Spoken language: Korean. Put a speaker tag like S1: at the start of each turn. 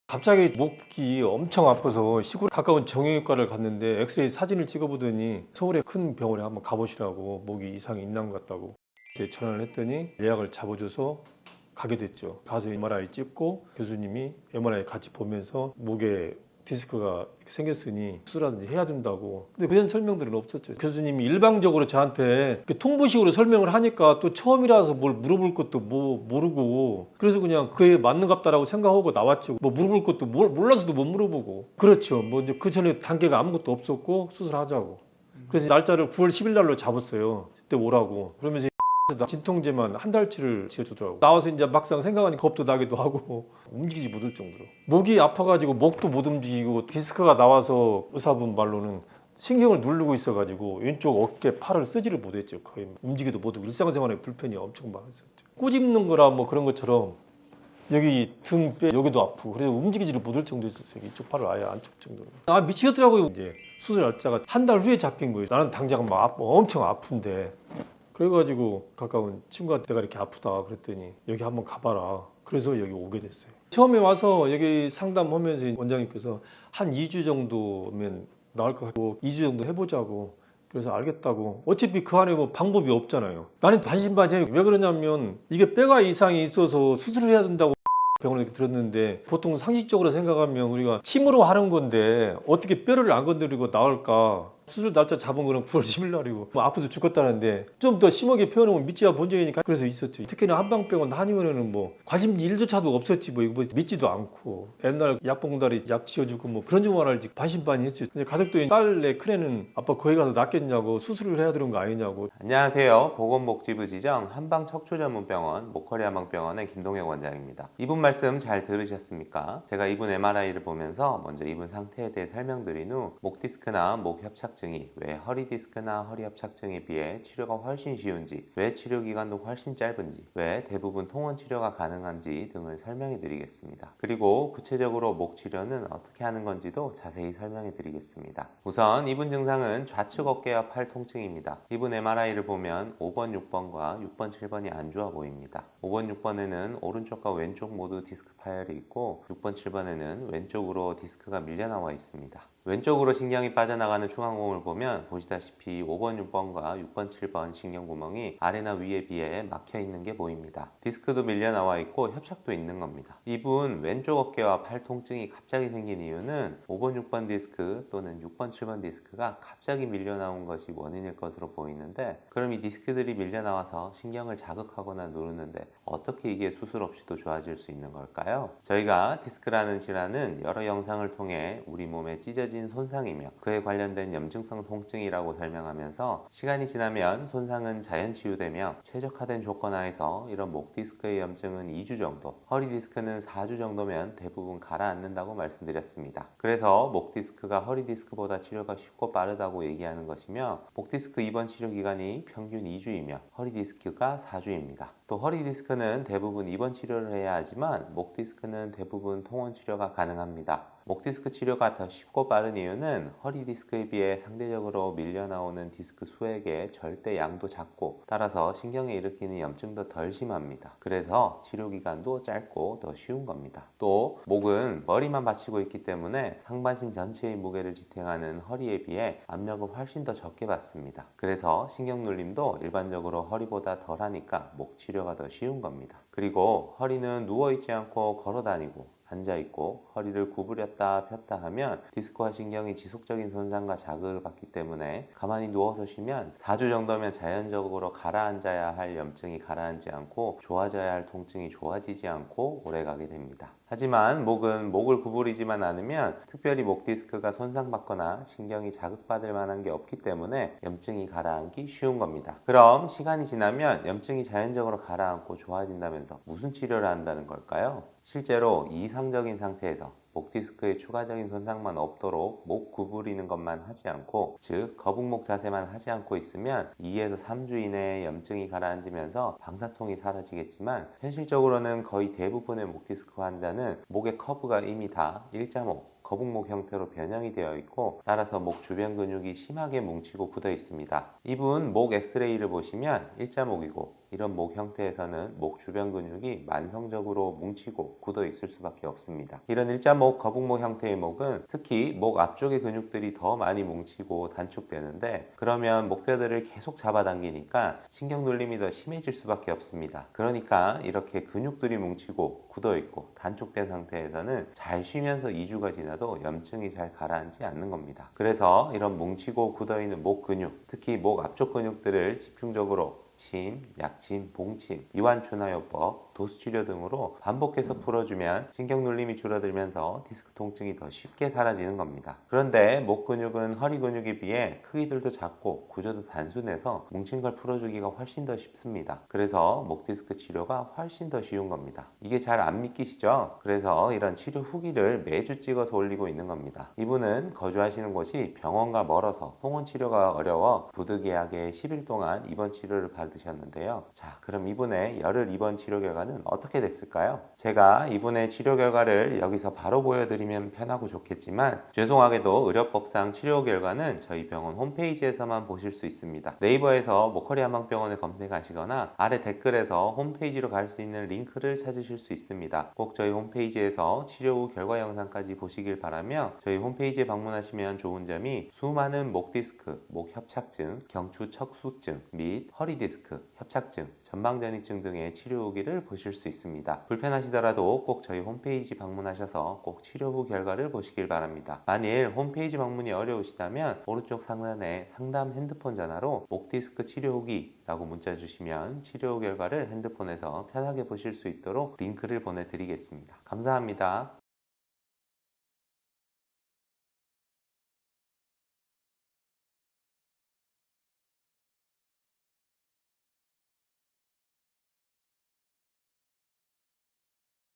S1: 갑자기 목이 엄청 아파서 시골 가까운 정형외과를 갔는데 엑스레이 사진을 찍어보더니 서울의 큰 병원에 한번 가보시라고, 목이 이상이 있는 것 같다고 전화를 했더니 예약을 잡아줘서 가게 됐죠. 가서 MRI 찍고 교수님이 MRI 같이 보면서 목에 디스크가 생겼으니 수술하든지 해야 된다고. 근데 그런 설명들은 없었죠. 교수님이 일방적으로 저한테 통보식으로 설명을 하니까 또 처음이라서 뭘 물어볼 것도 모르고, 그래서 그냥 그에 맞는 갑다라고 생각하고 나왔죠. 뭐 물어볼 것도 몰라서도 못 물어보고. 그렇죠. 뭐 이제 그 전에 단계가 아무것도 없었고 수술하자고. 그래서 날짜를 9월 10일 날로 잡았어요. 그때 오라고. 그러면서 진통제만 한 달치를 지어주더라고. 나와서 이제 막상 생각하니 겁도 나기도 하고 움직이지 못할 정도로 목이 아파가지고 목도 못 움직이고, 디스크가 나와서 의사분 말로는 신경을 누르고 있어가지고 왼쪽 어깨 팔을 쓰지를 못했죠. 거의 움직이도 못하고 일상생활에 불편이 엄청 많았었죠. 꼬집는 거라 뭐 그런 것처럼 여기 등, 뼈 여기도 아프고, 그래서 움직이지를 못할 정도였었어요. 이쪽 팔을 아예 안쪽 정도로. 아 미치겠더라고요. 이제 수술 날짜가 한 달 후에 잡힌 거예요. 나는 당장 막 엄청 아픈데. 그래가지고 가까운 친구한테 내가 이렇게 아프다 그랬더니 여기 한번 가봐라. 그래서 여기 오게 됐어요. 처음에 와서 여기 상담하면서 원장님께서 한 2주 정도면 나을 것 같고 2주 정도 해보자고. 그래서 알겠다고. 어차피 그 안에 뭐 방법이 없잖아요. 나는 반신반의해요. 왜 그러냐면 이게 뼈가 이상이 있어서 수술을 해야 된다고 병원에 이렇게 들었는데, 보통 상식적으로 생각하면 우리가 침으로 하는 건데 어떻게 뼈를 안 건드리고 나을까. 수술 날짜 잡은 거는 9월 10일 날이고 뭐 아파서 죽었다는데 좀 더 심하게 표현하면 믿지가 본전이니까 그래서 있었죠. 특히나 한방병원 한의원에는 뭐 관심지 1조차도 없었지. 뭐 이거 뭐 믿지도 않고 옛날 약봉다리 약 지어주고 뭐 그런 줄만 알지 반신반의했죠. 근데 가족들이 딸내 큰애는 아빠 거기 가서 낫겠냐고, 수술을 해야 되는 거 아니냐고.
S2: 안녕하세요. 보건복지부 지정 한방척추전문병원 목허리한방병원의 김동혁 원장입니다. 이분 말씀 잘 들으셨습니까? 제가 이분 MRI를 보면서 먼저 이분 상태에 대해 설명드린 후 목 디스크나 목 협착증이 왜 허리 디스크나 허리 협착증에 비해 치료가 훨씬 쉬운지, 왜 치료 기간도 훨씬 짧은지, 왜 대부분 통원 치료가 가능한지 등을 설명해 드리겠습니다. 그리고 구체적으로 목 치료는 어떻게 하는 건지도 자세히 설명해 드리겠습니다. 우선 이분 증상은 좌측 어깨와 팔 통증입니다. 이분 MRI를 보면 5번, 6번과 6번, 7번이 안 좋아 보입니다. 5번, 6번에는 오른쪽과 왼쪽 모두 디스크 파열이 있고 6번, 7번에는 왼쪽으로 디스크가 밀려 나와 있습니다. 왼쪽으로 신경이 빠져나가는 중앙공을 보면 보시다시피 5번, 6번과 6번, 7번 신경구멍이 아래나 위에 비해 막혀 있는 게 보입니다. 디스크도 밀려 나와 있고 협착도 있는 겁니다. 이분 왼쪽 어깨와 팔 통증이 갑자기 생긴 이유는 5번, 6번 디스크 또는 6번, 7번 디스크가 갑자기 밀려 나온 것이 원인일 것으로 보이는데, 그럼 이 디스크들이 밀려 나와서 신경을 자극하거나 누르는데 어떻게 이게 수술 없이도 좋아질 수 있는 걸까요? 저희가 디스크라는 질환은 여러 영상을 통해 우리 몸에 찢어진 손상이며 그에 관련된 염증성 통증이라고 설명하면서, 시간이 지나면 손상은 자연 치유되며 최적화된 조건 하에서 이런 목 디스크의 염증은 2주 정도, 허리 디스크는 4주 정도면 대부분 가라앉는다고 말씀드렸습니다. 그래서 목 디스크가 허리 디스크보다 치료가 쉽고 빠르다고 얘기하는 것이며, 목 디스크 입원 치료 기간이 평균 2주이며 허리 디스크가 4주입니다. 또 허리 디스크는 대부분 입원 치료를 해야 하지만 목 디스크는 대부분 통원 치료가 가능합니다. 목 디스크 치료가 더 쉽고 빠른 이유는 허리 디스크에 비해 상대적으로 밀려 나오는 디스크 수액의 절대 양도 작고, 따라서 신경에 일으키는 염증도 덜 심합니다. 그래서 치료 기간도 짧고 더 쉬운 겁니다. 또 목은 머리만 받치고 있기 때문에 상반신 전체의 무게를 지탱하는 허리에 비해 압력은 훨씬 더 적게 받습니다. 그래서 신경 눌림도 일반적으로 허리보다 덜 하니까 목 치료가 더 쉬운 겁니다. 그리고 허리는 누워있지 않고 걸어다니고 앉아있고 허리를 구부렸다 폈다 하면 디스크와 신경이 지속적인 손상과 자극을 받기 때문에 가만히 누워서 쉬면 4주 정도면 자연적으로 가라앉아야 할 염증이 가라앉지 않고 좋아져야 할 통증이 좋아지지 않고 오래가게 됩니다. 하지만 목은 목을 구부리지만 않으면 특별히 목 디스크가 손상받거나 신경이 자극받을 만한 게 없기 때문에 염증이 가라앉기 쉬운 겁니다. 그럼 시간이 지나면 염증이 자연적으로 가라앉고 좋아진다면서 무슨 치료를 한다는 걸까요? 실제로 이상적인 상태에서 목 디스크의 추가적인 손상만 없도록 목 구부리는 것만 하지 않고, 즉 거북목 자세만 하지 않고 있으면 2에서 3주 이내에 염증이 가라앉으면서 방사통이 사라지겠지만, 현실적으로는 거의 대부분의 목 디스크 환자는 목의 커브가 이미 다 일자목, 거북목 형태로 변형이 되어 있고, 따라서 목 주변 근육이 심하게 뭉치고 굳어 있습니다. 이분 목 엑스레이를 보시면 일자목이고 이런 목 형태에서는 목 주변 근육이 만성적으로 뭉치고 굳어 있을 수밖에 없습니다. 이런 일자목, 거북목 형태의 목은 특히 목 앞쪽의 근육들이 더 많이 뭉치고 단축되는데, 그러면 목뼈들을 계속 잡아당기니까 신경 눌림이 더 심해질 수밖에 없습니다. 그러니까 이렇게 근육들이 뭉치고 굳어 있고 단축된 상태에서는 잘 쉬면서 2주가 지나도 염증이 잘 가라앉지 않는 겁니다. 그래서 이런 뭉치고 굳어 있는 목 근육, 특히 목 앞쪽 근육들을 집중적으로 침, 약침, 봉침, 이완춘하요법, 도수치료 등으로 반복해서 풀어주면 신경 눌림이 줄어들면서 디스크 통증이 더 쉽게 사라지는 겁니다. 그런데 목 근육은 허리 근육에 비해 크기들도 작고 구조도 단순해서 뭉친 걸 풀어주기가 훨씬 더 쉽습니다. 그래서 목 디스크 치료가 훨씬 더 쉬운 겁니다. 이게 잘 안 믿기시죠? 그래서 이런 치료 후기를 매주 찍어서 올리고 있는 겁니다. 이분은 거주하시는 곳이 병원과 멀어서 통원 치료가 어려워 부득이하게 10일 동안 입원 치료를 받으셨는데요. 자, 그럼 이분의 열흘 입원 치료 결과는 어떻게 됐을까요? 제가 이분의 치료 결과를 여기서 바로 보여드리면 편하고 좋겠지만, 죄송하게도 의료법상 치료 결과는 저희 병원 홈페이지에서만 보실 수 있습니다. 네이버에서 목허리 한방병원을 검색하시거나 아래 댓글에서 홈페이지로 갈 수 있는 링크를 찾으실 수 있습니다. 꼭 저희 홈페이지에서 치료 후 결과 영상까지 보시길 바라며, 저희 홈페이지에 방문하시면 좋은 점이 수많은 목 디스크, 목 협착증, 경추 척수증 및 허리 디스크, 협착증, 전방전이증 등의 치료 후기를 보실 수 있습니다. 불편하시더라도 꼭 저희 홈페이지 방문하셔서 꼭 치료 후 결과를 보시길 바랍니다. 만일 홈페이지 방문이 어려우시다면 오른쪽 상단에 상담 핸드폰 전화로 목 디스크 치료 후기라고 문자 주시면 치료 후 결과를 핸드폰에서 편하게 보실 수 있도록 링크를 보내드리겠습니다. 감사합니다.